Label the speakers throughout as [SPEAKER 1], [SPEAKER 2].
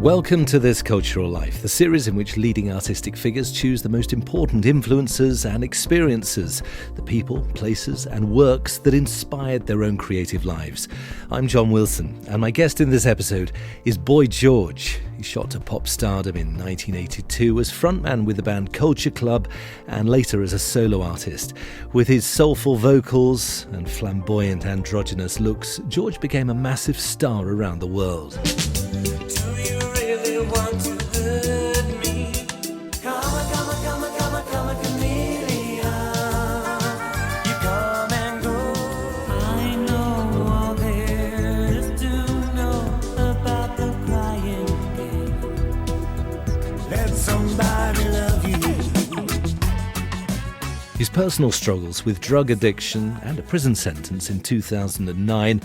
[SPEAKER 1] Welcome to This Cultural Life, the series in which leading artistic figures choose the most important influences and experiences, the people, places and works that inspired their own creative lives. I'm John Wilson, and my guest in this episode is Boy George. He shot to pop stardom in 1982 as frontman with the band Culture Club and later as a solo artist. With his soulful vocals and flamboyant androgynous looks, George became a massive star around the world.
[SPEAKER 2] Want to hurt me? Come a chameleon. You come and go. I know all there is to know about the crying game. Let somebody love you.
[SPEAKER 1] His personal struggles with drug addiction and a prison sentence in 2009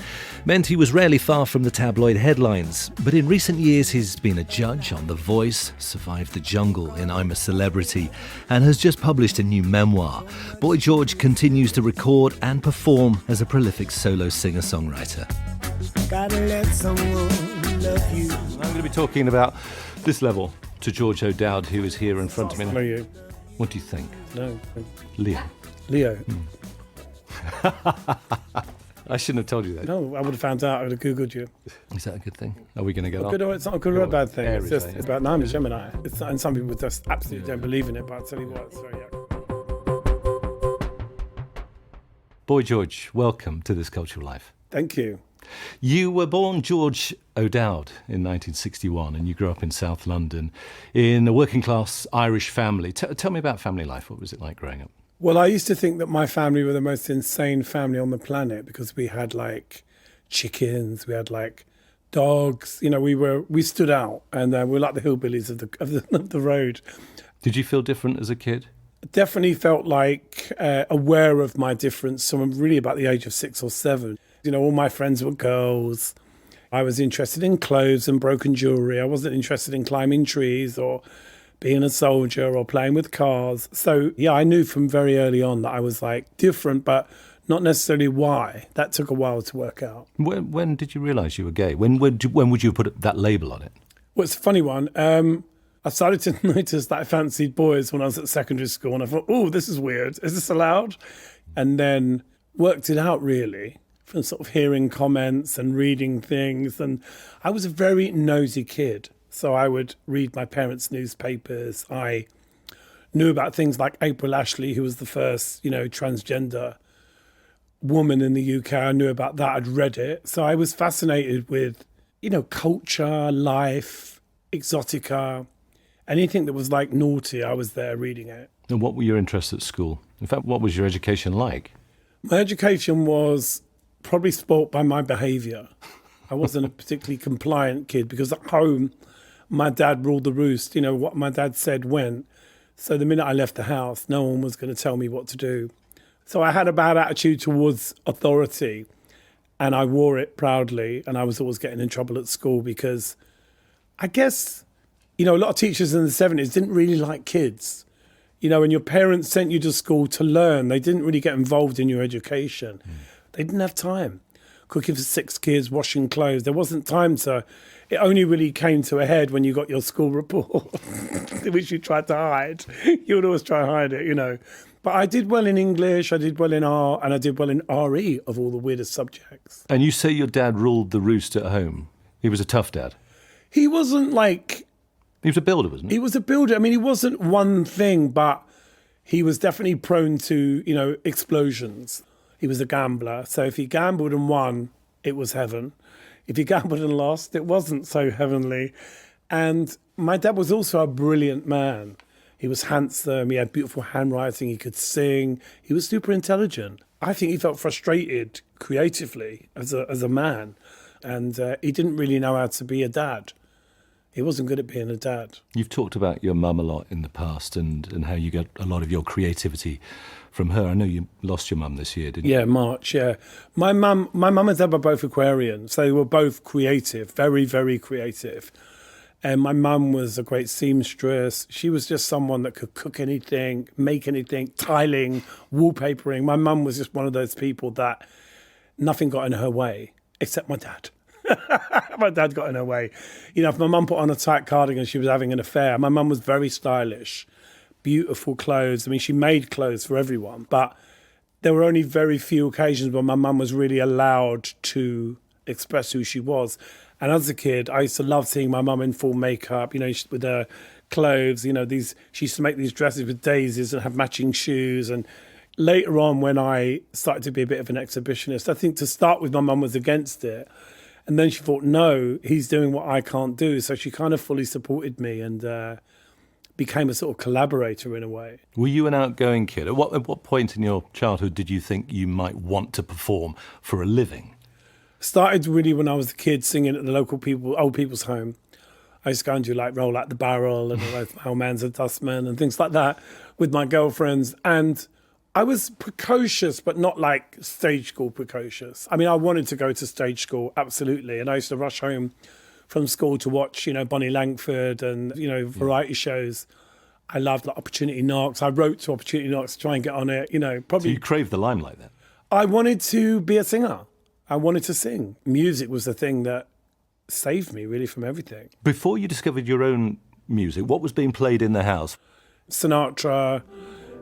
[SPEAKER 1] meant he was rarely far from the tabloid headlines. But in recent years, he's been a judge on The Voice, survived the jungle in I'm a Celebrity, and has just published a new memoir. Boy George continues to record and perform as a prolific solo singer-songwriter.
[SPEAKER 2] Gotta let someone love you.
[SPEAKER 1] I'm going to be talking about this level to George O'Dowd, who is here in front of me.
[SPEAKER 3] How are you?
[SPEAKER 1] What do you think?
[SPEAKER 3] No.
[SPEAKER 1] Leo. I shouldn't have told you that.
[SPEAKER 3] No, I would have found out. I would have Googled you.
[SPEAKER 1] Is that a good thing? Are we going to get on?
[SPEAKER 3] Good or it's not a good or a bad thing. It's just
[SPEAKER 1] Aries,
[SPEAKER 3] it's about I'm a Gemini. It's not, and some people just absolutely don't believe in it, but I'll tell you what, it's very
[SPEAKER 1] Boy George, welcome to This Cultural Life.
[SPEAKER 3] Thank you.
[SPEAKER 1] You were born George O'Dowd in 1961 and you grew up in South London in a working class Irish family. Tell me about family life. What was it like growing up?
[SPEAKER 3] Well, I used to think that my family were the most insane family on the planet because we had like chickens, we had like dogs. You know, we stood out, and we were like the hillbillies of the road.
[SPEAKER 1] Did you feel different as a kid?
[SPEAKER 3] Definitely felt like aware of my difference. So I'm really about the age of 6 or 7. You know, all my friends were girls. I was interested in clothes and broken jewelry. I wasn't interested in climbing trees or being a soldier or playing with cars. So, yeah, I knew from very early on that I was like different, but not necessarily why. That took a while to work out.
[SPEAKER 1] When did you realise you were gay? When would you put that label on it?
[SPEAKER 3] Well, it's a funny one. I started to notice that I fancied boys when I was at secondary school, and I thought, oh, this is weird. Is this allowed? And then worked it out, really, from sort of hearing comments and reading things. And I was a very nosy kid. So I would read my parents' newspapers. I knew about things like April Ashley, who was the first, transgender woman in the UK. I knew about that. I'd read it. So I was fascinated with, culture, life, exotica, anything that was like naughty. I was there reading it.
[SPEAKER 1] And what were your interests at school? In fact, what was your education like?
[SPEAKER 3] My education was probably spoilt by my behaviour. I wasn't a particularly compliant kid because at home, my dad ruled the roost. What my dad said went. So the minute I left the house, no one was going to tell me what to do. So I had a bad attitude towards authority, and I wore it proudly, and I was always getting in trouble at school because I guess, a lot of teachers in the 70s didn't really like kids. And your parents sent you to school to learn. They didn't really get involved in your education. They didn't have time. Cooking for 6 kids, washing clothes. There wasn't time to... It only really came to a head when you got your school report, which you tried to hide. You would always try to hide it, But I did well in English, I did well in art, and I did well in RE, of all the weirdest subjects.
[SPEAKER 1] And you say your dad ruled the roost at home. He was a tough dad.
[SPEAKER 3] He wasn't like...
[SPEAKER 1] He was a builder, wasn't he?
[SPEAKER 3] He was a builder. I mean, he wasn't one thing, but he was definitely prone to, explosions. He was a gambler. So if he gambled and won, it was heaven. If he gambled and lost, it wasn't so heavenly. And my dad was also a brilliant man. He was handsome. He had beautiful handwriting. He could sing. He was super intelligent. I think he felt frustrated creatively as a man. And he didn't really know how to be a dad. He wasn't good at being a dad.
[SPEAKER 1] You've talked about your mum a lot in the past and how you get a lot of your creativity from her. I know you lost your mum this year, didn't you?
[SPEAKER 3] Yeah, March, yeah. My mum and dad were both Aquarians, so they were both creative, very, very creative. And my mum was a great seamstress. She was just someone that could cook anything, make anything, tiling, wallpapering. My mum was just one of those people that nothing got in her way, except my dad. My dad got in her way. You know, if my mum put on a tight cardigan, she was having an affair. My mum was very stylish, beautiful clothes. I mean, she made clothes for everyone, but there were only very few occasions when my mum was really allowed to express who she was. And as a kid, I used to love seeing my mum in full makeup, you know, with her clothes, you know, she used to make these dresses with daisies and have matching shoes. And later on, when I started to be a bit of an exhibitionist, I think to start with, my mum was against it. And then she thought, no, he's doing what I can't do. So she kind of fully supported me and became a sort of collaborator in a way.
[SPEAKER 1] Were you an outgoing kid? At what point in your childhood did you think you might want to perform for a living?
[SPEAKER 3] Started really when I was a kid, singing at the local old people's home. I used to go and do like Roll Out the Barrel and Old Man's a Dustman and things like that with my girlfriends. And I was precocious, but not like stage school precocious. I mean, I wanted to go to stage school, absolutely. And I used to rush home from school to watch, you know, Bonnie Langford and, you know, variety shows. I loved like Opportunity Knocks. I wrote to Opportunity Knocks to try and get on it, you know, probably.
[SPEAKER 1] So you craved the limelight then?
[SPEAKER 3] I wanted to be a singer. I wanted to sing. Music was the thing that saved me really from everything.
[SPEAKER 1] Before you discovered your own music, what was being played in the house?
[SPEAKER 3] Sinatra,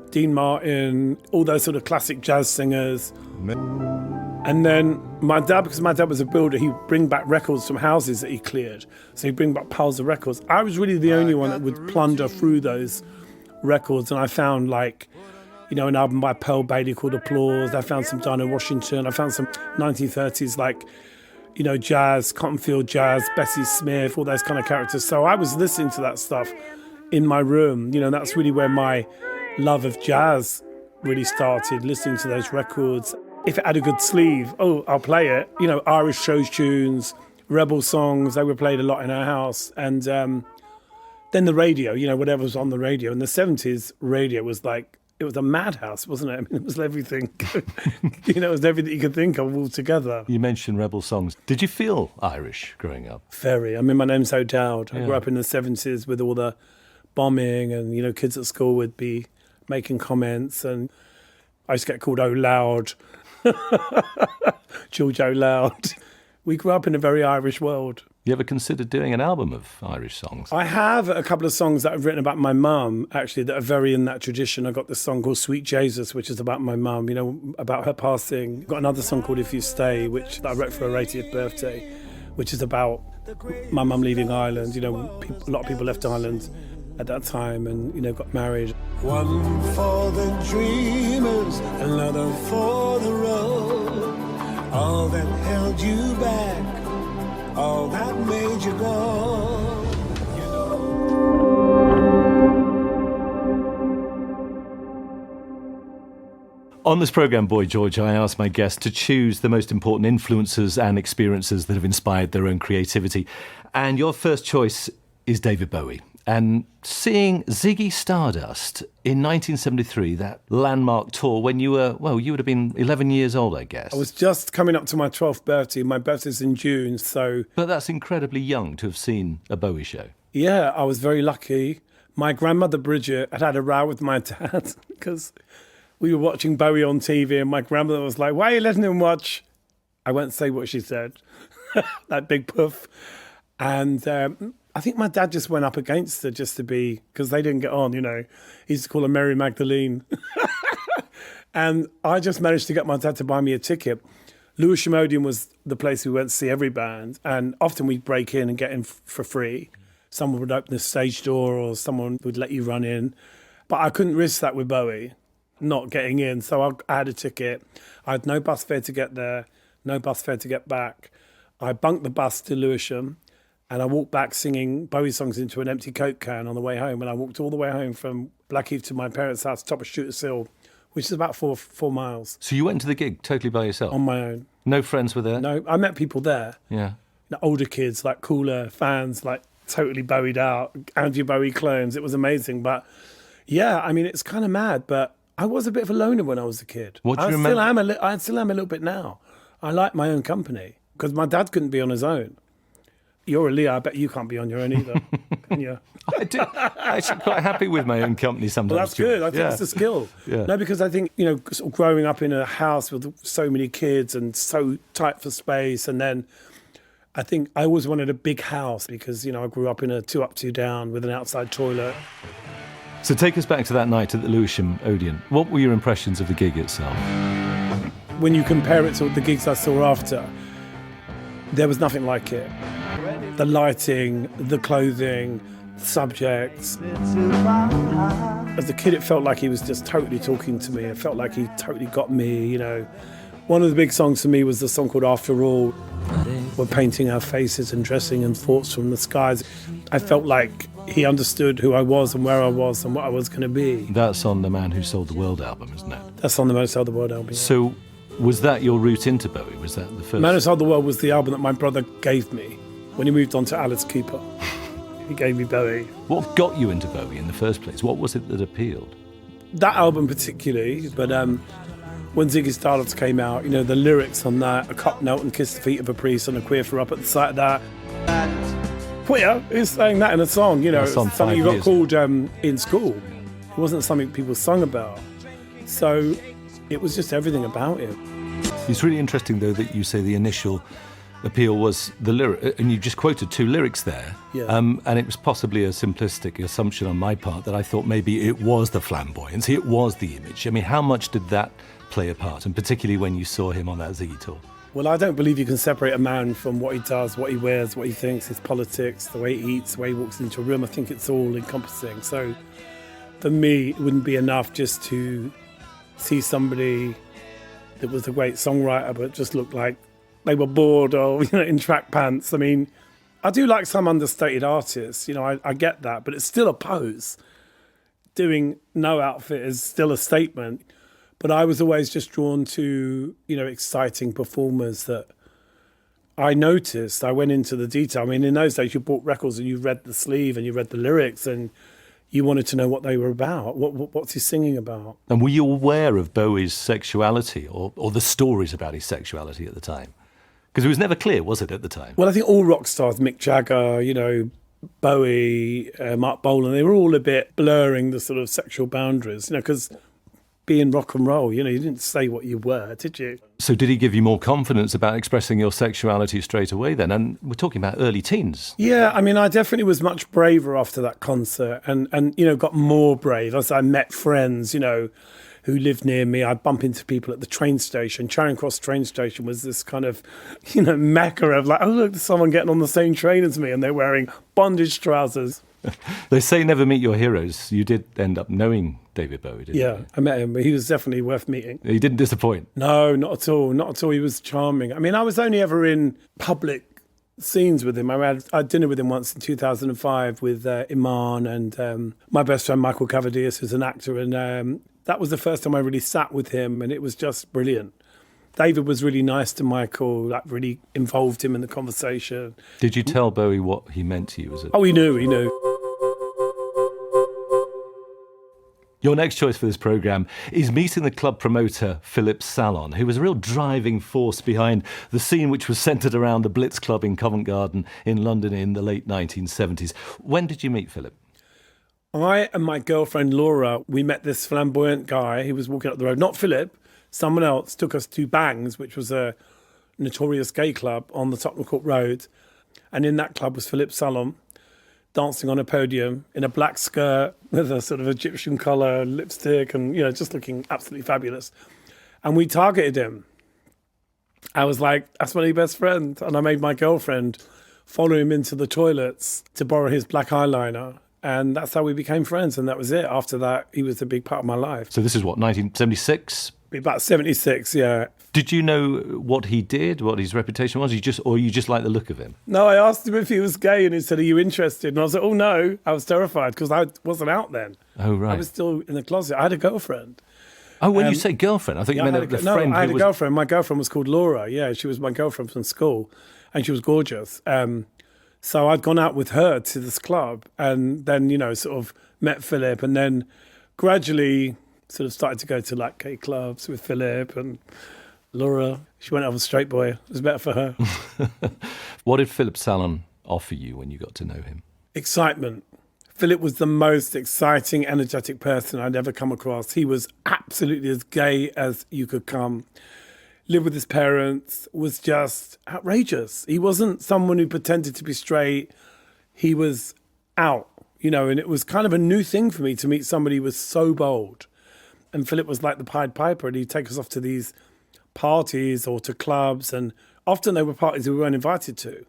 [SPEAKER 3] Dean Martin, all those sort of classic jazz singers. And then my dad, because my dad was a builder, he'd bring back records from houses that he cleared. So he'd bring back piles of records. I was really the only one that would plunder through those records. And I found like, you know, an album by Pearl Bailey called Applause. I found some Dinah Washington. I found some 1930s like, you know, jazz, Cottonfield jazz, Bessie Smith, all those kind of characters. So I was listening to that stuff in my room. You know, that's really where my love of jazz really started, listening to those records. If it had a good sleeve, I'll play it. You know, Irish show tunes, rebel songs, they were played a lot in our house. And then the radio, you know, whatever was on the radio. In the 70s, radio was like, it was a madhouse, wasn't it? I mean, it was everything. You know, it was everything you could think of all together.
[SPEAKER 1] You mentioned rebel songs. Did you feel Irish growing up?
[SPEAKER 3] Very. I mean, my name's O'Dowd. I grew up in the 70s with all the bombing and, you know, kids at school would be making comments and I used to get called O'Loud. George O'Loud. We grew up in a very Irish world.
[SPEAKER 1] You ever considered doing an album of Irish songs?
[SPEAKER 3] I have a couple of songs that I've written about my mum, actually, that are very in that tradition. I got this song called Sweet Jesus, which is about my mum, you know, about her passing. Got another song called If You Stay, which I wrote for her 80th birthday, which is about my mum leaving Ireland. You know, a lot of people left Ireland at that time and, you know, got married.
[SPEAKER 2] One for the dreamers, another for the road. All that held you back, all that made you go.
[SPEAKER 1] On this programme, Boy George, I ask my guests to choose the most important influences and experiences that have inspired their own creativity. And your first choice is David Bowie. And seeing Ziggy Stardust in 1973, that landmark tour, when you were, well, you would have been 11 years old, I guess.
[SPEAKER 3] I was just coming up to my 12th birthday. My birthday's in June, so...
[SPEAKER 1] But that's incredibly young to have seen a Bowie show.
[SPEAKER 3] Yeah, I was very lucky. My grandmother, Bridget, had a row with my dad because we were watching Bowie on TV and my grandmother was like, why are you letting him watch? I won't say what she said. That big puff. And... I think my dad just went up against her just to be, because they didn't get on, you know. He used to call her Mary Magdalene. And I just managed to get my dad to buy me a ticket. Lewisham Odeon was the place we went to see every band. And often we'd break in and get in for free. Someone would open the stage door or someone would let you run in. But I couldn't risk that with Bowie, not getting in. So I had a ticket. I had no bus fare to get there, no bus fare to get back. I bunked the bus to Lewisham. And I walked back singing Bowie songs into an empty Coke can on the way home. And I walked all the way home from Blackheath to my parents' house, top of Shooters Hill, which is about four miles.
[SPEAKER 1] So you went to the gig totally by yourself?
[SPEAKER 3] On my own.
[SPEAKER 1] No friends were there?
[SPEAKER 3] No, I met people there.
[SPEAKER 1] Yeah.
[SPEAKER 3] You know, older kids, like cooler fans, like totally Bowied out, Andrew Bowie clones. It was amazing. But yeah, I mean, it's kind of mad. But I was a bit of a loner when I was a kid.
[SPEAKER 1] What do you remember?
[SPEAKER 3] I still am a little bit now. I like my own company because my dad couldn't be on his own. You're a Leo, I bet you can't be on your own either, can you?
[SPEAKER 1] I do. I'm actually quite happy with my own company sometimes.
[SPEAKER 3] Well, that's good. I think it's a skill.
[SPEAKER 1] Yeah.
[SPEAKER 3] No, because I think, you know, sort of growing up in a house with so many kids and so tight for space, and then I think I always wanted a big house because, I grew up in a 2 up, 2 down with an outside toilet.
[SPEAKER 1] So take us back to that night at the Lewisham Odeon. What were your impressions of the gig itself?
[SPEAKER 3] When you compare it to the gigs I saw after, there was nothing like it. The lighting, the clothing, the subjects. As a kid, it felt like he was just totally talking to me. It felt like he totally got me, One of the big songs for me was the song called After All. We're painting our faces and dressing in thoughts from the skies. I felt like he understood who I was and where I was and what I was going to be.
[SPEAKER 1] That's on the Man Who Sold the World album, isn't it?
[SPEAKER 3] That's on the Man Who Sold the World album.
[SPEAKER 1] So was that your route into Bowie? Was that the first?
[SPEAKER 3] Man Who Sold the World was the album that my brother gave me when he moved on to Alice Cooper. He gave me Bowie.
[SPEAKER 1] What got you into Bowie in the first place? What was it that appealed?
[SPEAKER 3] That album particularly, but when Ziggy Stardust came out, the lyrics on that, a cop knelt and kissed the feet of a priest and a queer threw up at the sight of that. Queer is saying that in a song, it's something you got called in school. It wasn't something people sung about. So it was just everything about it.
[SPEAKER 1] It's really interesting, though, that you say the initial appeal was the lyric, and you just quoted 2 lyrics there.
[SPEAKER 3] Yeah.
[SPEAKER 1] And it was possibly a simplistic assumption on my part that I thought maybe it was the flamboyancy, it was the image. I mean, how much did that play a part, and particularly when you saw him on that Ziggy tour?
[SPEAKER 3] Well, I don't believe you can separate a man from what he does, what he wears, what he thinks, his politics, the way he eats, the way he walks into a room. I think it's all encompassing. So for me, it wouldn't be enough just to see somebody that was a great songwriter but just looked like they were bored or in track pants. I mean, I do like some understated artists, I get that, but it's still a pose. Doing no outfit is still a statement. But I was always just drawn to, exciting performers that I noticed. I went into the detail. I mean, in those days, you bought records and you read the sleeve and you read the lyrics and you wanted to know what they were about. What's he singing about?
[SPEAKER 1] And were you aware of Bowie's sexuality or the stories about his sexuality at the time? Because it was never clear, was it, at the time?
[SPEAKER 3] Well, I think all rock stars, Mick Jagger, Bowie, Mark Bolan, they were all a bit blurring the sort of sexual boundaries, because being rock and roll, you didn't say what you were, did you?
[SPEAKER 1] So did he give you more confidence about expressing your sexuality straight away then? And we're talking about early teens.
[SPEAKER 3] Yeah, I mean, I definitely was much braver after that concert and got more brave as I met friends, who lived near me. I'd bump into people at the train station. Charing Cross train station was this kind of, mecca of like, oh, look, there's someone getting on the same train as me and they're wearing bondage trousers.
[SPEAKER 1] They say never meet your heroes. You did end up knowing David Bowie, didn't you?
[SPEAKER 3] Yeah, I met him, but he was definitely worth meeting.
[SPEAKER 1] He didn't disappoint?
[SPEAKER 3] No, not at all. Not at all. He was charming. I mean, I was only ever in public scenes with him. I had dinner with him once in 2005 with Iman and my best friend Michael Cavadias, who's an actor, and that was the first time I really sat with him, and it was just brilliant. David was really nice to Michael, really involved him in the conversation.
[SPEAKER 1] Did you tell Bowie what he meant to you?
[SPEAKER 3] Oh, he knew.
[SPEAKER 1] Your next choice for this programme is meeting the club promoter Philip Salon, who was a real driving force behind the scene which was centred around the Blitz Club in Covent Garden in London in the late 1970s. When did you meet Philip?
[SPEAKER 3] I and my girlfriend Laura, we met this flamboyant guy. He was walking up the road. Not Philip, someone else took us to Bangs, which was a notorious gay club on the Tottenham Court Road. And in that club was Philip Salon, dancing on a podium in a black skirt with a sort of Egyptian collar, lipstick, and, just looking absolutely fabulous. And we targeted him. I was like, that's my new best friend. And I made my girlfriend follow him into the toilets to borrow his black eyeliner. And that's how we became friends. And that was it. After that, he was a big part of my life.
[SPEAKER 1] So this is what, 1976?
[SPEAKER 3] About 76, yeah.
[SPEAKER 1] Did you know what he did, what his reputation was? You just like the look of him?
[SPEAKER 3] No, I asked him if he was gay and he said, are you interested? And I was like, oh no. I was terrified because I wasn't out then.
[SPEAKER 1] Oh, right.
[SPEAKER 3] I was still in the closet. I had a girlfriend.
[SPEAKER 1] Oh, when you say girlfriend, I thought you meant a friend.
[SPEAKER 3] No, I had a girlfriend. My girlfriend was called Laura. Yeah, she was my girlfriend from school and she was gorgeous. So I'd gone out with her to this club and then, sort of met Philip and then gradually sort of started to go to like gay clubs with Philip and Laura. She went out with a straight boy. It was better for her.
[SPEAKER 1] What did Philip Salon offer you when you got to know him?
[SPEAKER 3] Excitement. Philip was the most exciting, energetic person I'd ever come across. He was absolutely as gay as you could come. lived with his parents, was just outrageous. He wasn't someone who pretended to be straight. He was out, and it was kind of a new thing for me to meet somebody who was so bold. And Philip was like the Pied Piper, and he'd take us off to these parties or to clubs, and often they were parties we weren't invited to.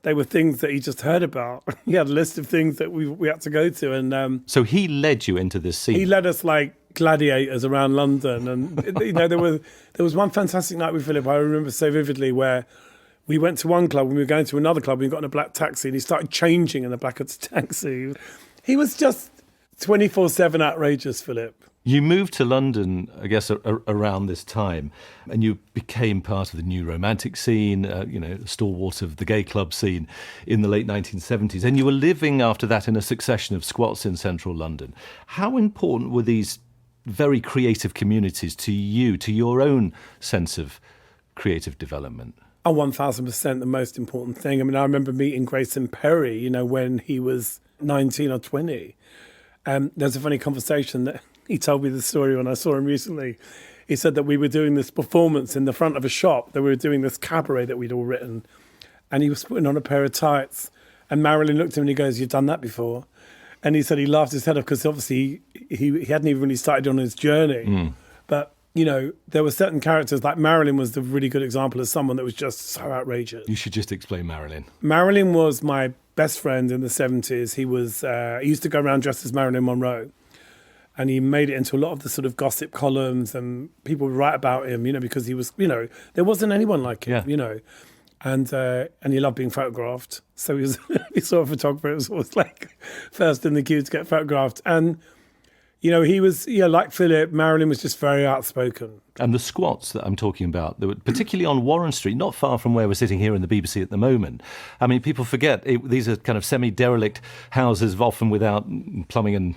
[SPEAKER 3] They were things that he just heard about. He had a list of things that we had to go to. And
[SPEAKER 1] so he led you into this scene?
[SPEAKER 3] He led us like gladiators around London. And, there was one fantastic night with Philip, I remember so vividly, where we went to one club and we were going to another club and we got in a black taxi and he started changing in the back of the taxi. He was just 24/7 outrageous, Philip.
[SPEAKER 1] You moved to London, I guess, around this time, and you became part of the new romantic scene, stalwart of the gay club scene in the late 1970s. And you were living after that in a succession of squats in central London. How important were these very creative communities to you, to your own sense of creative development?
[SPEAKER 3] Oh, 1,000% the most important thing. I mean, I remember meeting Grayson Perry, when he was 19 or 20. There's a funny conversation that he told me the story when I saw him recently. He said that we were doing this performance in the front of a shop, that we were doing this cabaret that we'd all written, and he was putting on a pair of tights. And Marilyn looked at him and he goes, "You've done that before?" And he said he laughed his head off because obviously he hadn't even really started on his journey.
[SPEAKER 1] Mm.
[SPEAKER 3] But, there were certain characters, like Marilyn was the really good example of someone that was just so outrageous.
[SPEAKER 1] You should just explain Marilyn.
[SPEAKER 3] Marilyn was my best friend in the 70s. He used to go around dressed as Marilyn Monroe. And he made it into a lot of the sort of gossip columns, and people would write about him, because he was, there wasn't anyone like him, And he loved being photographed. So he saw a photographer, it was always like first in the queue to get photographed. And, he was, like Philip, Marilyn was just very outspoken.
[SPEAKER 1] And the squats that I'm talking about, they were particularly on Warren Street, not far from where we're sitting here in the BBC at the moment. I mean, people forget, these are kind of semi-derelict houses, often without plumbing and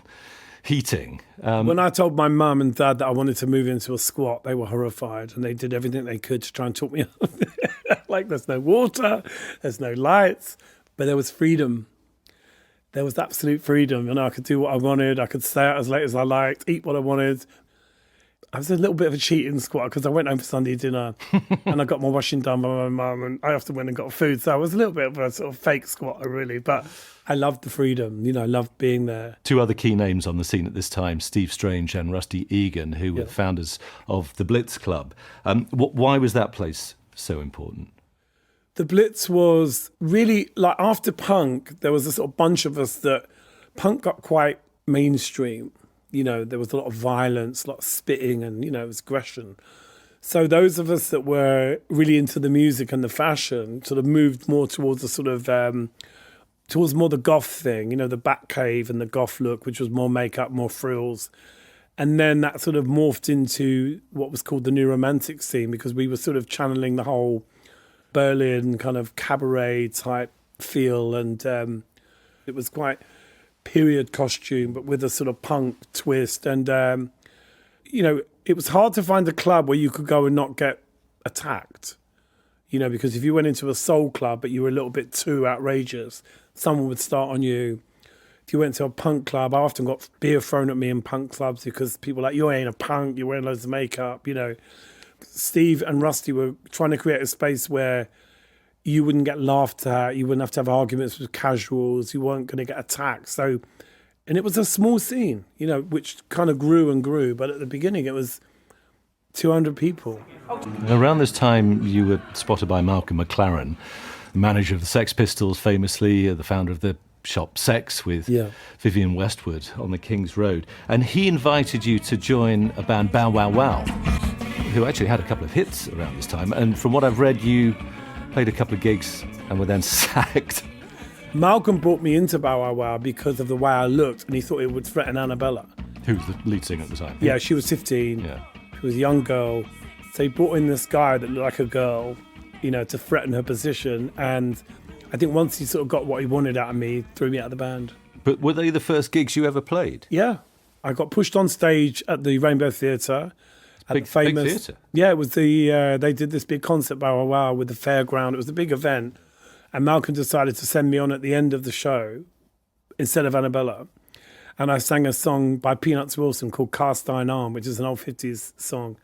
[SPEAKER 1] heating.
[SPEAKER 3] When I told my mum and dad that I wanted to move into a squat, they were horrified, and they did everything they could to try and talk me up. Like, there's no water, there's no lights, but there was freedom. There was absolute freedom, and I could do what I wanted. I could stay out as late as I liked, eat what I wanted. I was a little bit of a cheating squatter because I went home for Sunday dinner and I got my washing done by my mum, and I often went and got food. So I was a little bit of a sort of fake squatter, really. But I loved the freedom, I loved being there.
[SPEAKER 1] Two other key names on the scene at this time, Steve Strange and Rusty Egan, who were founders of the Blitz Club. Why was that place so important?
[SPEAKER 3] The Blitz was really, like, after punk, there was a sort of bunch of us that punk got quite mainstream. There was a lot of violence, a lot of spitting, and, it was aggression. So those of us that were really into the music and the fashion sort of moved more towards a sort of, towards more the goth thing, the Batcave and the goth look, which was more makeup, more frills. And then that sort of morphed into what was called the new romantic scene, because we were sort of channeling the whole Berlin kind of cabaret type feel. And it was quite period costume, but with a sort of punk twist. And, it was hard to find a club where you could go and not get attacked, because if you went into a soul club, but you were a little bit too outrageous, someone would start on you. If you went to a punk club, I often got beer thrown at me in punk clubs because people were like, "You ain't a punk, you're wearing loads of makeup," Steve and Rusty were trying to create a space where you wouldn't get laughed at, you wouldn't have to have arguments with casuals, you weren't going to get attacked. So, and it was a small scene, which kind of grew and grew, but at the beginning it was 200 people.
[SPEAKER 1] Around this time, you were spotted by Malcolm McLaren, manager of the Sex Pistols, famously, the founder of the shop Sex with Vivienne Westwood on the King's Road. And he invited you to join a band, Bow Wow Wow, who actually had a couple of hits around this time. And from what I've read, you played a couple of gigs and were then sacked.
[SPEAKER 3] Malcolm brought me into Bow Wow Wow because of the way I looked, and he thought it would threaten Annabella.
[SPEAKER 1] Who was the lead singer at the time?
[SPEAKER 3] Yeah, she was 15.
[SPEAKER 1] Yeah.
[SPEAKER 3] She was a young girl. So he brought in this guy that looked like a girl, to threaten her position. And I think once he sort of got what he wanted out of me, he threw me out of the band.
[SPEAKER 1] But were they the first gigs you ever played?
[SPEAKER 3] Yeah. I got pushed on stage at the Rainbow Theatre.
[SPEAKER 1] Big theatre?
[SPEAKER 3] Yeah, it was they did this big concert, Bow Wow Wow, with the fairground. It was a big event. And Malcolm decided to send me on at the end of the show instead of Annabella. And I sang a song by Peanuts Wilson called Cast Iron Arm, which is an old 50s song.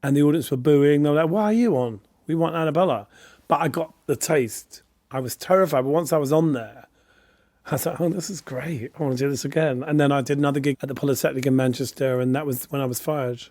[SPEAKER 3] And the audience were booing. They were like, why are you on? We want Annabella. But I got the taste. I was terrified. But once I was on there, I was like, oh, this is great. I want to do this again. And then I did another gig at the Polytechnic in Manchester, and that was when I was fired.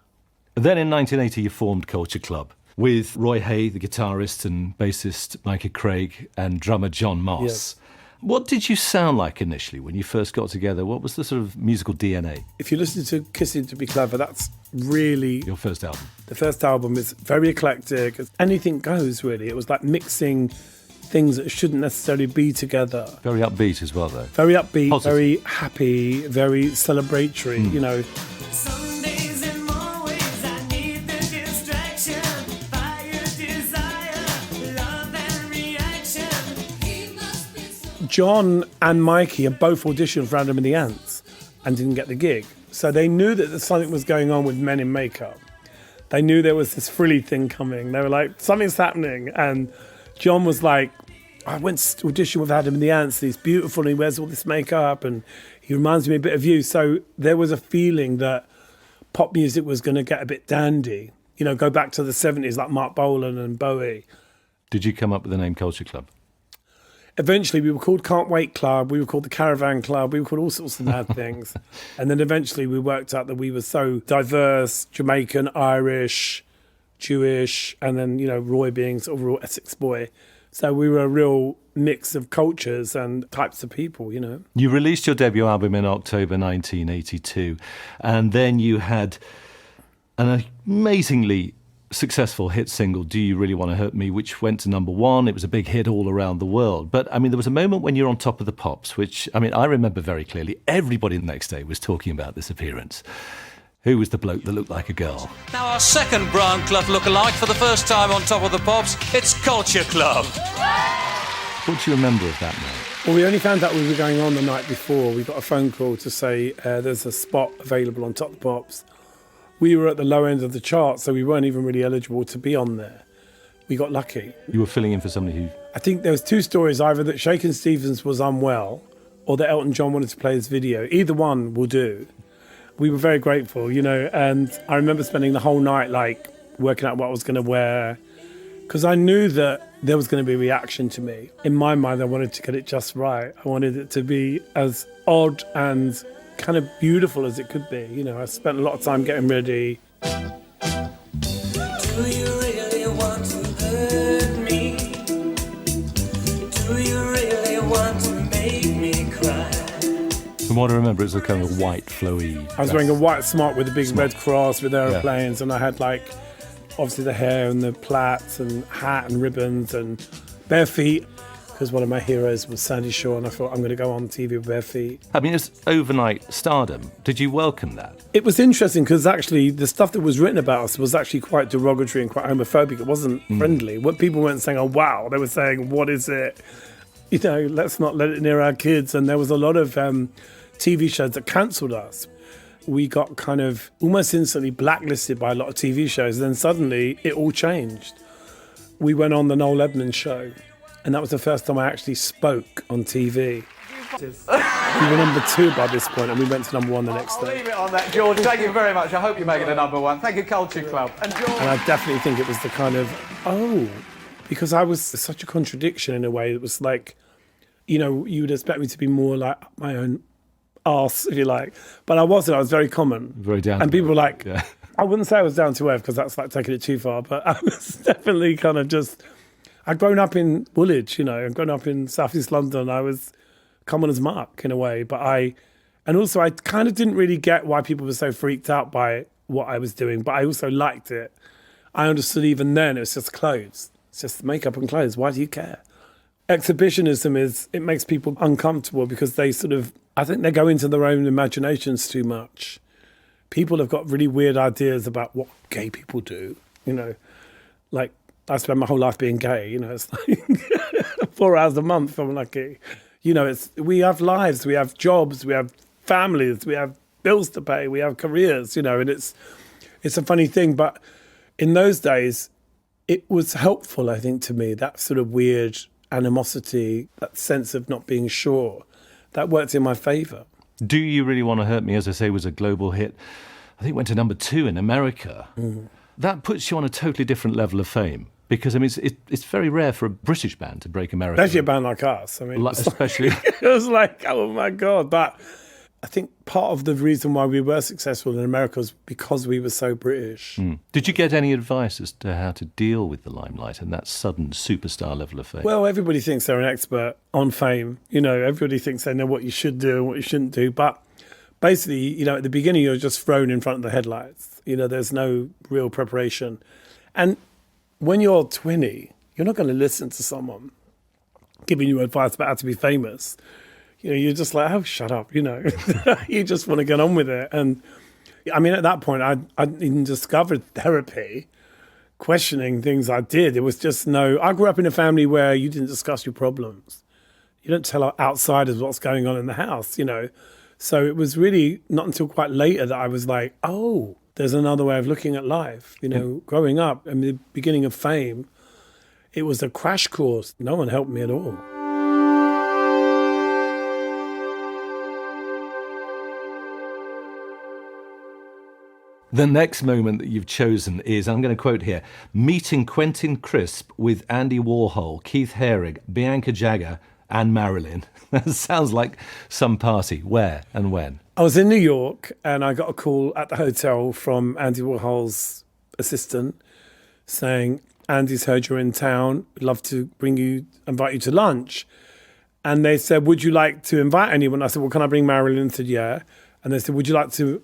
[SPEAKER 1] Then in 1980, you formed Culture Club with Roy Hay, the guitarist and bassist Micah Craig, and drummer John Moss.
[SPEAKER 3] Yes.
[SPEAKER 1] What did you sound like initially when you first got together? What was the sort of musical DNA?
[SPEAKER 3] If you listen to Kissing to Be Clever, that's really...
[SPEAKER 1] Your first album.
[SPEAKER 3] The first album is very eclectic. Anything goes, really. It was like mixing things that shouldn't necessarily be together.
[SPEAKER 1] Very upbeat as well, though.
[SPEAKER 3] Very upbeat,
[SPEAKER 1] Positive.
[SPEAKER 3] very happy, very celebratory, you know.
[SPEAKER 4] Some days and more ways I need the distraction, fire, desire, love and reaction. He must be so
[SPEAKER 3] John and Mikey had both auditioned for Adam and the Ants and didn't get the gig. So they knew that something was going on with Men in Makeup. They knew there was this frilly thing coming. They were like, something's happening. And John was like, I went to audition with Adam and the Ants. He's beautiful and he wears all this makeup and he reminds me a bit of you. So there was a feeling that pop music was going to get a bit dandy. You know, go back to the 70s like Mark Bolan and Bowie.
[SPEAKER 1] Did you come up with the name Culture Club?
[SPEAKER 3] Eventually, we were called Can't Wait Club. We were called the Caravan Club. We were called all sorts of mad things. And then eventually we worked out that we were so diverse, Jamaican, Irish, Jewish, and then, you know, Roy being sort of a real Essex boy. So we were a real mix of cultures and types of people, you know.
[SPEAKER 1] You released your debut album in October 1982, and then you had an amazingly successful hit single, Do You Really Want to Hurt Me, which went to number one. It was a big hit all around the world. But, I mean, there was a moment when you're on Top of the Pops, which, I mean, I remember very clearly. Everybody the next day was talking about this appearance. Who was the bloke that looked like a girl?
[SPEAKER 5] Now our second Brian Clough lookalike for the first time on Top of the Pops, it's Culture Club.
[SPEAKER 1] What do you remember of that night?
[SPEAKER 3] Well, we only found out we were going on the night before. We got a phone call to say there's a spot available on Top of the Pops. We were at the low end of the chart, so we weren't even really eligible to be on there. We got lucky.
[SPEAKER 1] You were filling in for somebody who...
[SPEAKER 3] I think there was two stories, either that Shakin' Stevens was unwell or that Elton John wanted to play his video. Either one will do. We were very grateful, you know, and I remember spending the whole night, like, working out what I was going to wear, because I knew that there was going to be a reaction to me. In my mind, I wanted to get it just right. I wanted it to be as odd and kind of beautiful as it could be. You know, I spent a lot of time getting ready.
[SPEAKER 4] Do you really want to hurt me? Do you really want to make me cry?
[SPEAKER 1] From what I remember, it was a kind of white, flowy...
[SPEAKER 3] I was wearing a white smock with a big
[SPEAKER 1] Smock.
[SPEAKER 3] red cross with aeroplanes, and I had, like, obviously the hair and the plaits and hat and ribbons and bare feet, because one of my heroes was Sandy Shaw, and I thought, I'm going to go on TV with bare feet.
[SPEAKER 1] I mean, it's overnight stardom. Did you welcome that?
[SPEAKER 3] It was interesting because actually the stuff that was written about us was actually quite derogatory and quite homophobic. It wasn't friendly. What people weren't saying, oh, wow. They were saying, what is it? You know, let's not let it near our kids. And there was a lot of TV shows that cancelled us. We got kind of almost instantly blacklisted by a lot of TV shows. Then suddenly it all changed. We went on the Noel Edmonds show, and that was the first time I actually spoke on TV. We were number 2 by this point, and we went to number 1 the next
[SPEAKER 6] I'll
[SPEAKER 3] day.
[SPEAKER 6] leave it on that, George. Thank you very much. I hope you make it a number 1. Thank you, Culture Club. And George...
[SPEAKER 3] And I definitely think it was the kind of, because I was such a contradiction in a way. It was like, you know, you would expect me to be more like my own arse, if you like. But I wasn't. I was very common.
[SPEAKER 1] Very down
[SPEAKER 3] And
[SPEAKER 1] to
[SPEAKER 3] people were like,
[SPEAKER 1] yeah.
[SPEAKER 3] I wouldn't say I was down to earth because that's like taking it too far. But I was definitely kind of just, I'd grown up in Woolwich, you know, I'd grown up in South East London. I was common as muck in a way. But I kind of didn't really get why people were so freaked out by what I was doing. But I also liked it. I understood even then it was just clothes. It's just makeup and clothes. Why do you care? Exhibitionism it makes people uncomfortable because they sort of, I think they go into their own imaginations too much. People have got really weird ideas about what gay people do, you know. Like, I spend my whole life being gay, you know. It's like 4 hours a month, I'm lucky. You know, we have lives, we have jobs, we have families, we have bills to pay, we have careers, you know, and it's a funny thing. But in those days, it was helpful, I think, to me, that sort of weird animosity, that sense of not being sure. That worked in my favour.
[SPEAKER 1] Do You Really Want to Hurt Me, as I say, was a global hit. I think it went to number 2 in America. That puts you on a totally different level of fame. Because, I mean, it's very rare for a British band to break America.
[SPEAKER 3] Especially a band like us. I mean,
[SPEAKER 1] Especially...
[SPEAKER 3] it was like, oh my God. But I think part of the reason why we were successful in America was because we were so British.
[SPEAKER 1] Did you get any advice as to how to deal with the limelight and that sudden superstar level of fame?
[SPEAKER 3] Well, everybody thinks they're an expert on fame. You know, everybody thinks they know what you should do and what you shouldn't do. But basically, you know, at the beginning, you're just thrown in front of the headlights. You know, there's no real preparation. And when you're 20, you're not going to listen to someone giving you advice about how to be famous. You know, you're just like, oh, shut up, you know. You just want to get on with it. And I mean, at that point, I even discovered therapy, questioning things I did. It was just I grew up in a family where you didn't discuss your problems. You don't tell outsiders what's going on in the house, you know. So it was really not until quite later that I was like, oh, there's another way of looking at life. You know, growing up and the beginning of fame, it was a crash course. No one helped me at all.
[SPEAKER 1] The next moment that you've chosen is, I'm going to quote here, meeting Quentin Crisp with Andy Warhol, Keith Haring, Bianca Jagger and Marilyn. That sounds like some party. Where and when?
[SPEAKER 3] I was in New York and I got a call at the hotel from Andy Warhol's assistant saying, Andy's heard you're in town, we'd love to invite you to lunch. And they said, would you like to invite anyone? I said, well, can I bring Marilyn? I said, yeah. And they said, would you like to,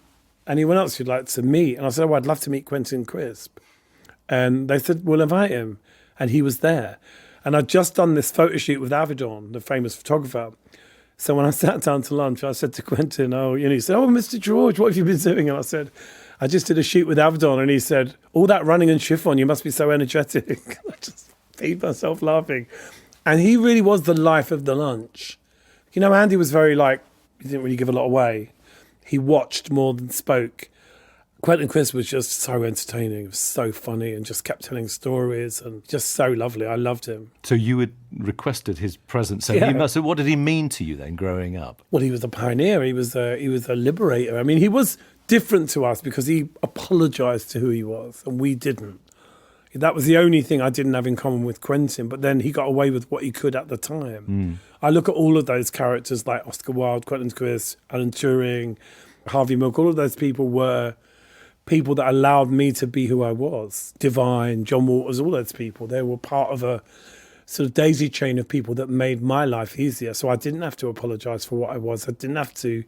[SPEAKER 3] anyone else you'd like to meet? And I said, oh, I'd love to meet Quentin Crisp. And they said, we'll invite him. And he was there. And I'd just done this photo shoot with Avedon, the famous photographer. So when I sat down to lunch, I said to Quentin, he said, oh, Mr. George, what have you been doing? And I said, I just did a shoot with Avedon. And he said, all that running and chiffon, you must be so energetic. I just peed myself laughing. And he really was the life of the lunch. You know, Andy was very he didn't really give a lot away. He watched more than spoke. Quentin Crisp was just so entertaining. It was so funny and just kept telling stories and just so lovely. I loved him.
[SPEAKER 1] So you had requested his presence. So what did he mean to you then growing up?
[SPEAKER 3] Well, he was a pioneer. He was a liberator. I mean, he was different to us because he apologised to who he was and we didn't. That was the only thing I didn't have in common with Quentin, but then he got away with what he could at the time. I look at all of those characters like Oscar Wilde, Quentin Crisp, Alan Turing, Harvey Milk, all of those people were people that allowed me to be who I was. Divine, John Waters, all those people, they were part of a sort of daisy chain of people that made my life easier. So I didn't have to apologise for what I was. I didn't have to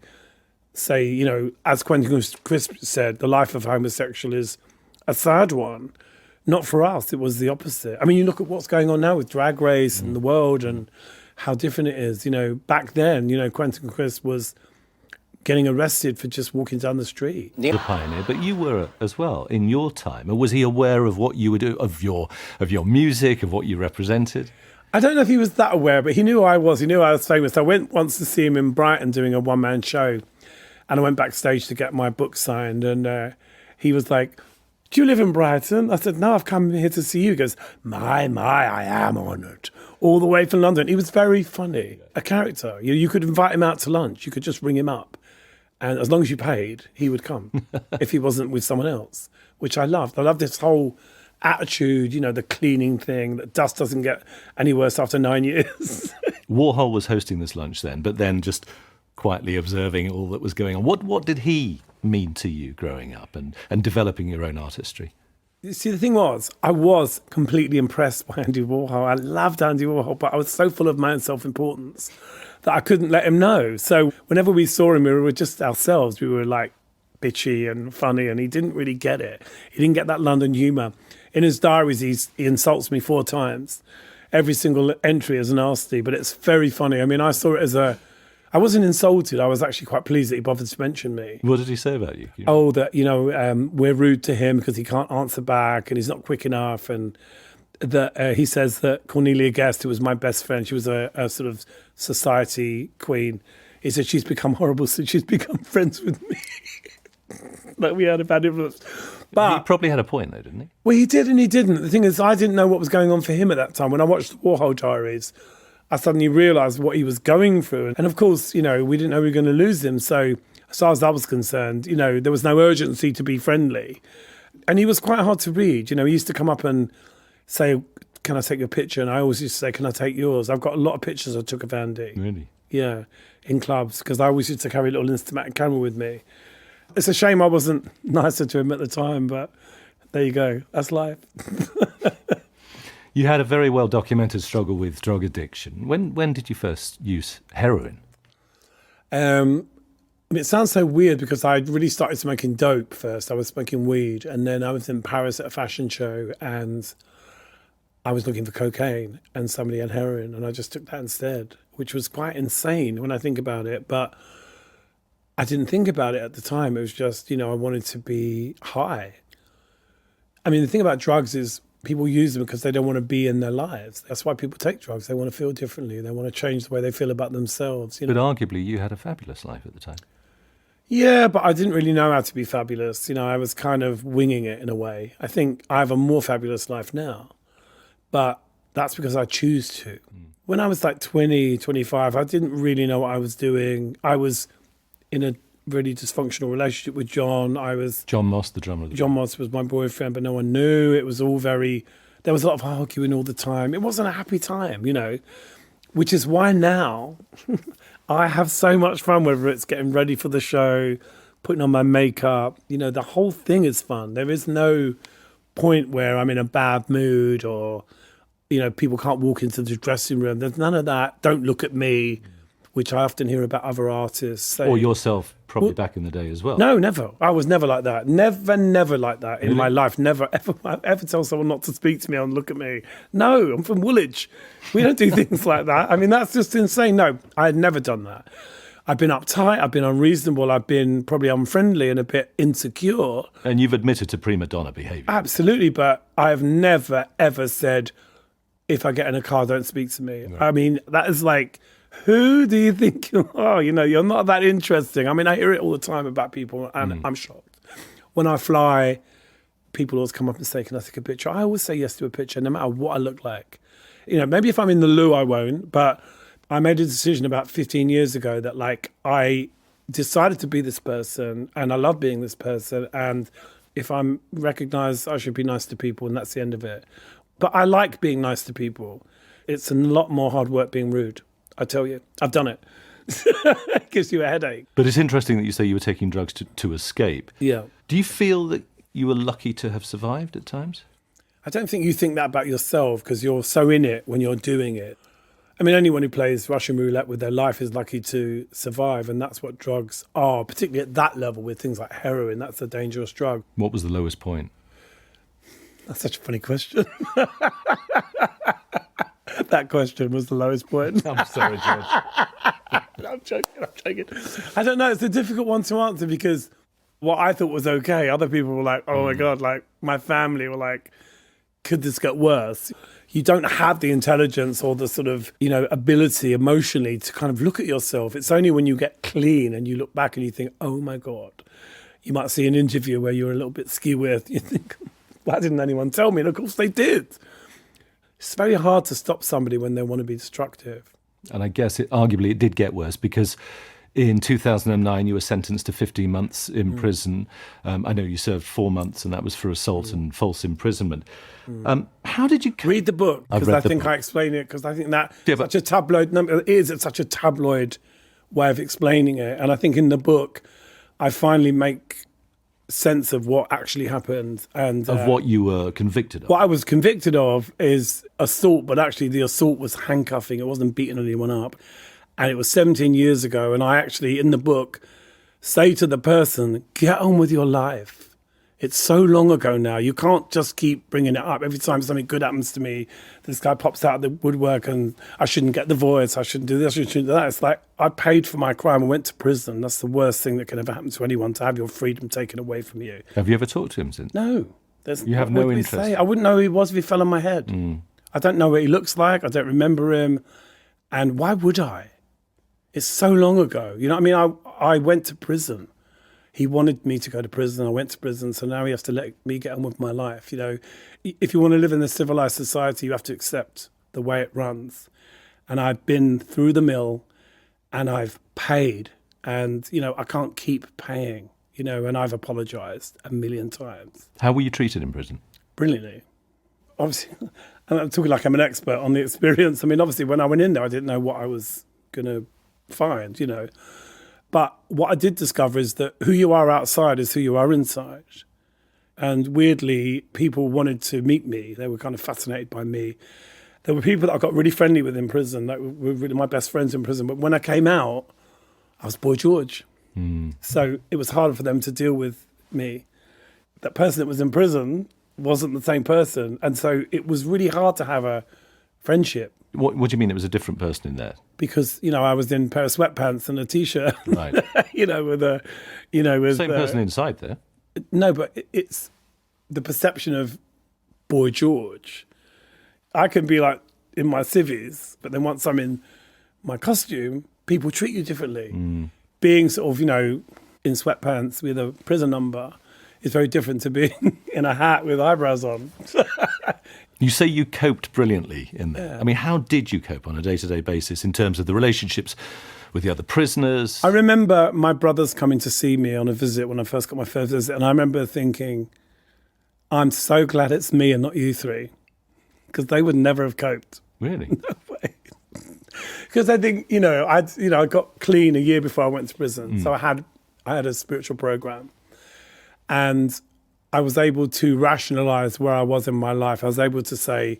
[SPEAKER 3] say, you know, as Quentin Crisp said, the life of a homosexual is a sad one. Not for us, it was the opposite. I mean, you look at what's going on now with Drag Race and the world and how different it is. You know, back then, you know, Quentin Crisp was getting arrested for just walking down the street.
[SPEAKER 1] The pioneer, but you were as well in your time. Or was he aware of what you would do, of your music, of what you represented?
[SPEAKER 3] I don't know if he was that aware, but he knew who I was. He knew I was famous. I went once to see him in Brighton doing a one-man show, and I went backstage to get my book signed, and he was like, do you live in Brighton? I said, no, I've come here to see you. He goes, my, I am honoured. All the way from London. He was very funny, a character. You could invite him out to lunch. You could just ring him up. And as long as you paid, he would come if he wasn't with someone else, which I loved. I loved this whole attitude, you know, the cleaning thing, that dust doesn't get any worse after 9 years.
[SPEAKER 1] Warhol was hosting this lunch then, but then just quietly observing all that was going on. What did he mean to you growing up and developing your own artistry?
[SPEAKER 3] You see, the thing was, I was completely impressed by Andy Warhol. I loved Andy Warhol, but I was so full of my own self-importance that I couldn't let him know. So whenever we saw him, we were just ourselves. We were like bitchy and funny, and he didn't really get it. He didn't get that London humour. In his diaries, he insults me 4 times. Every single entry is nasty, but it's very funny. I mean, I saw it as I wasn't insulted. I was actually quite pleased that he bothered to mention me.
[SPEAKER 1] What did he say about you?
[SPEAKER 3] Oh, that, you know, we're rude to him because he can't answer back and he's not quick enough. And that he says that Cornelia Guest, who was my best friend, she was a sort of society queen. He said she's become horrible since she's become friends with me. Like we had a bad influence. But
[SPEAKER 1] he probably had a point though, didn't he?
[SPEAKER 3] Well, he did and he didn't. The thing is, I didn't know what was going on for him at that time. When I watched the Warhol Diaries, I suddenly realised what he was going through. And of course, you know, we didn't know we were going to lose him. So as far as I was concerned, you know, there was no urgency to be friendly. And he was quite hard to read. You know, he used to come up and say, can I take your picture? And I always used to say, can I take yours? I've got a lot of pictures I took of Andy.
[SPEAKER 1] Really?
[SPEAKER 3] Yeah, in clubs, because I always used to carry a little Instamatic camera with me. It's a shame I wasn't nicer to him at the time, but there you go. That's life.
[SPEAKER 1] You had a very well documented struggle with drug addiction. When did you first use heroin?
[SPEAKER 3] I mean, it sounds so weird because I really started smoking dope first. I was smoking weed, and then I was in Paris at a fashion show, and I was looking for cocaine, and somebody had heroin, and I just took that instead, which was quite insane when I think about it. But I didn't think about it at the time. It was just, you know, I wanted to be high. I mean, the thing about drugs is people use them because they don't want to be in their lives. That's why people take drugs. They want to feel differently. They want to change the way they feel about themselves. You know?
[SPEAKER 1] But arguably, you had a fabulous life at the time.
[SPEAKER 3] Yeah, but I didn't really know how to be fabulous. You know, I was kind of winging it in a way. I think I have a more fabulous life now, but that's because I choose to. When I was like 20, 25, I didn't really know what I was doing. I was in a really dysfunctional relationship with John.
[SPEAKER 1] John Moss, the drummer.
[SPEAKER 3] John Moss was my boyfriend, but no one knew. It was all there was a lot of arguing all the time. It wasn't a happy time, you know, which is why now I have so much fun, whether it's getting ready for the show, putting on my makeup, you know, the whole thing is fun. There is no point where I'm in a bad mood or, you know, people can't walk into the dressing room. There's none of that. Don't look at me, which I often hear about other artists saying.
[SPEAKER 1] Or yourself, probably back in the day as well.
[SPEAKER 3] No, never. I was never like that. Never like that in my life. Never, ever tell someone not to speak to me and look at me. No, I'm from Woolwich. We don't do things like that. I mean, that's just insane. No, I had never done that. I've been uptight. I've been unreasonable. I've been probably unfriendly and a bit insecure.
[SPEAKER 1] And you've admitted to prima donna behaviour.
[SPEAKER 3] Absolutely, but I have never, ever said, if I get in a car, don't speak to me. Right. I mean, that is like, who do you think you are? You know, you're not that interesting. I mean, I hear it all the time about people, and I'm shocked. When I fly, people always come up and say, can I take a picture? I always say yes to a picture, no matter what I look like. You know, maybe if I'm in the loo, I won't, but I made a decision about 15 years ago that, like, I decided to be this person, and I love being this person, and if I'm recognised, I should be nice to people, and that's the end of it. But I like being nice to people. It's a lot more hard work being rude. I tell you, I've done it. It gives you a headache.
[SPEAKER 1] But it's interesting that you say you were taking drugs to escape.
[SPEAKER 3] Yeah.
[SPEAKER 1] Do you feel that you were lucky to have survived at times?
[SPEAKER 3] I don't think you think that about yourself because you're so in it when you're doing it. I mean, anyone who plays Russian roulette with their life is lucky to survive, and that's what drugs are, particularly at that level with things like heroin. That's a dangerous drug.
[SPEAKER 1] What was the lowest point?
[SPEAKER 3] That's such a funny question. That question was the lowest point.
[SPEAKER 1] I'm sorry, George.
[SPEAKER 3] I'm joking. I don't know. It's a difficult one to answer because what I thought was okay, other people were like, oh my God, like my family were like, could this get worse? You don't have the intelligence or the sort of, you know, ability emotionally to kind of look at yourself. It's only when you get clean and you look back and you think, oh my God. You might see an interview where you're a little bit skew-with. You think, why didn't anyone tell me? And of course they did. It's very hard to stop somebody when they want to be destructive.
[SPEAKER 1] And I guess arguably it did get worse because in 2009 you were sentenced to 15 months in prison. I know you served 4 months and that was for assault and false imprisonment. How did you...
[SPEAKER 3] Read the book, because I think I explain it, because I think that such a tabloid... It's such a tabloid way of explaining it. And I think in the book, I finally make sense of what actually happened and
[SPEAKER 1] of what you were convicted of.
[SPEAKER 3] What I was convicted of is assault, but actually the assault was handcuffing. It wasn't beating anyone up. And it was 17 years ago. And I actually, in the book, say to the person, get on with your life. It's so long ago now. You can't just keep bringing it up. Every time something good happens to me, this guy pops out of the woodwork and I shouldn't get the voice. I shouldn't do this. I shouldn't do that. It's like I paid for my crime and went to prison. That's the worst thing that can ever happen to anyone, to have your freedom taken away from you.
[SPEAKER 1] Have you ever talked to him since?
[SPEAKER 3] No.
[SPEAKER 1] You have no interest?
[SPEAKER 3] I wouldn't know who he was if he fell on my head. I don't know what he looks like. I don't remember him. And why would I? It's so long ago. You know what I mean? I went to prison. He wanted me to go to prison. I went to prison. So now he has to let me get on with my life. You know, if you want to live in a civilized society, you have to accept the way it runs. And I've been through the mill and I've paid. And, you know, I can't keep paying. and I've apologised a million times.
[SPEAKER 1] How were you treated in prison?
[SPEAKER 3] Brilliantly. Obviously, and I'm talking like I'm an expert on the experience. I mean, obviously, when I went in there, I didn't know what I was going to find, But what I did discover is that who you are outside is who you are inside. And weirdly, people wanted to meet me. They were kind of fascinated by me. There were people that I got really friendly with in prison, that were really my best friends in prison. But when I came out, I was Boy George. So it was harder for them to deal with me. That person that was in prison wasn't the same person. And so it was really hard to have a friendship.
[SPEAKER 1] What do you mean it was a different person in there?
[SPEAKER 3] Because, I was in a pair of sweatpants and a T-shirt,
[SPEAKER 1] Right.
[SPEAKER 3] with
[SPEAKER 1] Same person inside there.
[SPEAKER 3] No, but it's the perception of Boy George. I can be like in my civvies, but then once I'm in my costume, people treat you differently. Being sort of, in sweatpants with a prison number is very different to being in a hat with eyebrows on.
[SPEAKER 1] You say you coped brilliantly in there. Yeah. I mean, how did you cope on a day-to-day basis in terms of the relationships with the other prisoners?
[SPEAKER 3] I remember my brothers coming to see me on a visit when I first got my first visit, and I remember thinking, I'm so glad it's me and not you three, because they would never have coped.
[SPEAKER 1] Really?
[SPEAKER 3] No way. Because I think, I got clean a year before I went to prison, so I had a spiritual program, and I was able to rationalize where I was in my life. I was able to say,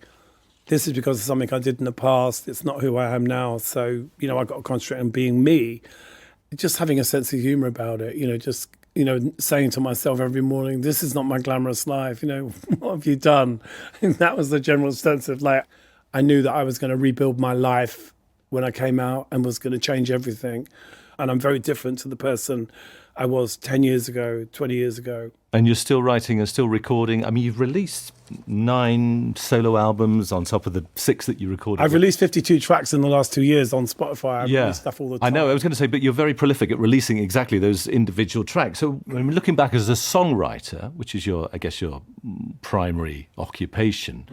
[SPEAKER 3] this is because of something I did in the past. It's not who I am now. So, I've got to concentrate on being me. Just having a sense of humor about it, saying to myself every morning, this is not my glamorous life. What have you done? And that was the general sense of I knew that I was going to rebuild my life when I came out and was going to change everything. And I'm very different to the person I was 10 years ago, 20 years ago.
[SPEAKER 1] And you're still writing and still recording. I mean, you've released 9 solo albums on top of the 6 that you recorded.
[SPEAKER 3] I've released 52 tracks in the last 2 years on Spotify. I've released stuff all the time.
[SPEAKER 1] I know, I was going to say, but you're very prolific at releasing exactly those individual tracks. So looking back as a songwriter, which is your primary occupation,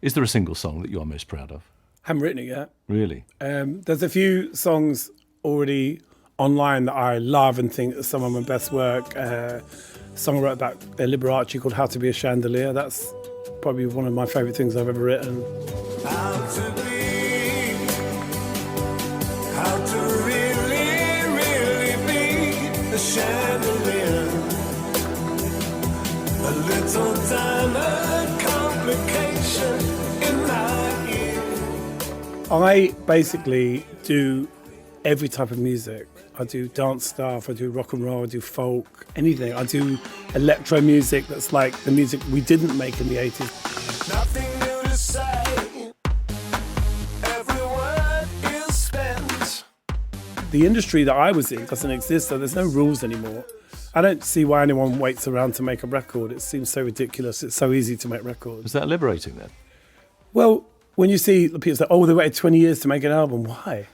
[SPEAKER 1] is there a single song that you are most proud of?
[SPEAKER 3] I haven't written it yet.
[SPEAKER 1] Really?
[SPEAKER 3] There's a few songs already online that I love and think are some of my best work. A song I wrote about Liberace called How to Be a Chandelier. That's probably one of my favourite things I've ever written.
[SPEAKER 2] How to really be a chandelier. A little diamond complication in my ear.
[SPEAKER 3] I basically do every type of music. I do dance stuff, I do rock and roll, I do folk, anything. I do electro music that's like the music we didn't make in the 80s.
[SPEAKER 2] Nothing new to say. Every word is spent.
[SPEAKER 3] The industry that I was in doesn't exist, so there's no rules anymore. I don't see why anyone waits around to make a record. It seems so ridiculous. It's so easy to make records.
[SPEAKER 1] Is that liberating then?
[SPEAKER 3] Well, when you see people say, they waited 20 years to make an album, why?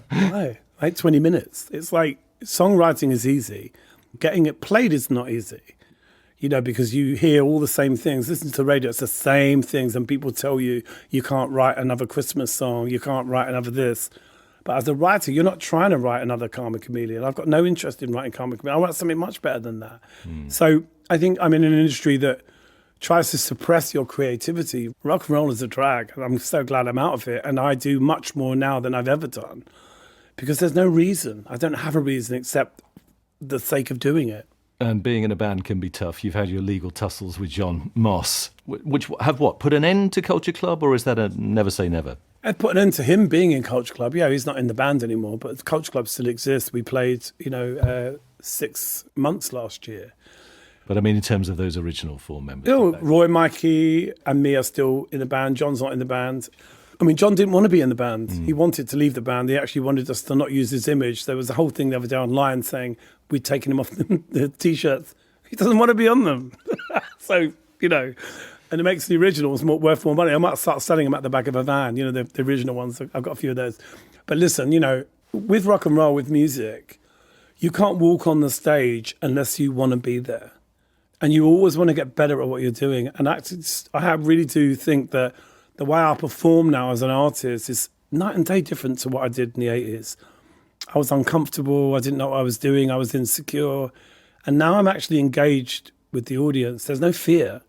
[SPEAKER 3] Why? Like 20 minutes. It's like songwriting is easy. Getting it played is not easy, because you hear all the same things. Listen to the radio, it's the same things. And people tell you, you can't write another Christmas song. You can't write another this. But as a writer, you're not trying to write another Karma Chameleon. I've got no interest in writing Karma Chameleon. I want something much better than that. So I think I'm in an industry that tries to suppress your creativity. Rock and roll is a drag. I'm so glad I'm out of it. And I do much more now than I've ever done. Because there's no reason. I don't have a reason except the sake of doing it.
[SPEAKER 1] And being in a band can be tough. You've had your legal tussles with John Moss, which have put an end to Culture Club, or is that a never say never?
[SPEAKER 3] I'd put an end to him being in Culture Club. Yeah, he's not in the band anymore, but Culture Club still exists. We played, 6 months last year.
[SPEAKER 1] But I mean, in terms of those original 4 members.
[SPEAKER 3] Roy, Mikey and me are still in the band. John's not in the band. I mean, John didn't want to be in the band. He wanted to leave the band. He actually wanted us to not use his image. There was a whole thing the other day online saying we'd taken him off the T-shirts. He doesn't want to be on them. So, and it makes the originals worth more money. I might start selling them at the back of a van, the original ones. I've got a few of those. But listen, with rock and roll, with music, you can't walk on the stage unless you want to be there. And you always want to get better at what you're doing. And I really do think that the way I perform now as an artist is night and day different to what I did in the 80s. I was uncomfortable. I didn't know what I was doing. I was insecure. And now I'm actually engaged with the audience. There's no fear.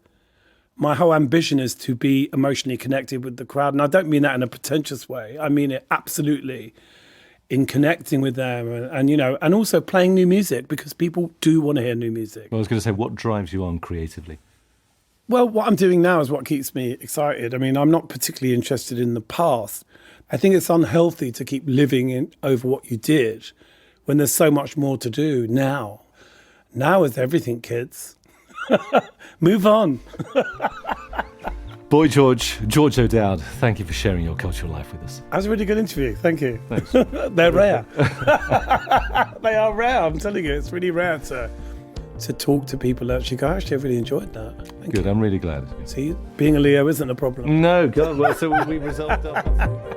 [SPEAKER 3] My whole ambition is to be emotionally connected with the crowd. And I don't mean that in a pretentious way. I mean it absolutely in connecting with them and you know, and also playing new music, because people do want to hear new music.
[SPEAKER 1] Well, I was going to say, what drives you on creatively?
[SPEAKER 3] Well, what I'm doing now is what keeps me excited. I mean, I'm not particularly interested in the past. I think it's unhealthy to keep living over what you did when there's so much more to do now. Now is everything, kids. Move on.
[SPEAKER 1] Boy George, George O'Dowd, thank you for sharing your cultural life with us.
[SPEAKER 3] That was a really good interview. Thank you.
[SPEAKER 1] Thanks.
[SPEAKER 3] They're rare. They are rare. I'm telling you, it's really rare to talk to people that actually go, actually, I really enjoyed that. Thank
[SPEAKER 1] Good,
[SPEAKER 3] you.
[SPEAKER 1] I'm really glad.
[SPEAKER 3] See, being a Leo isn't a problem.
[SPEAKER 1] No, God, well, so we resolved our...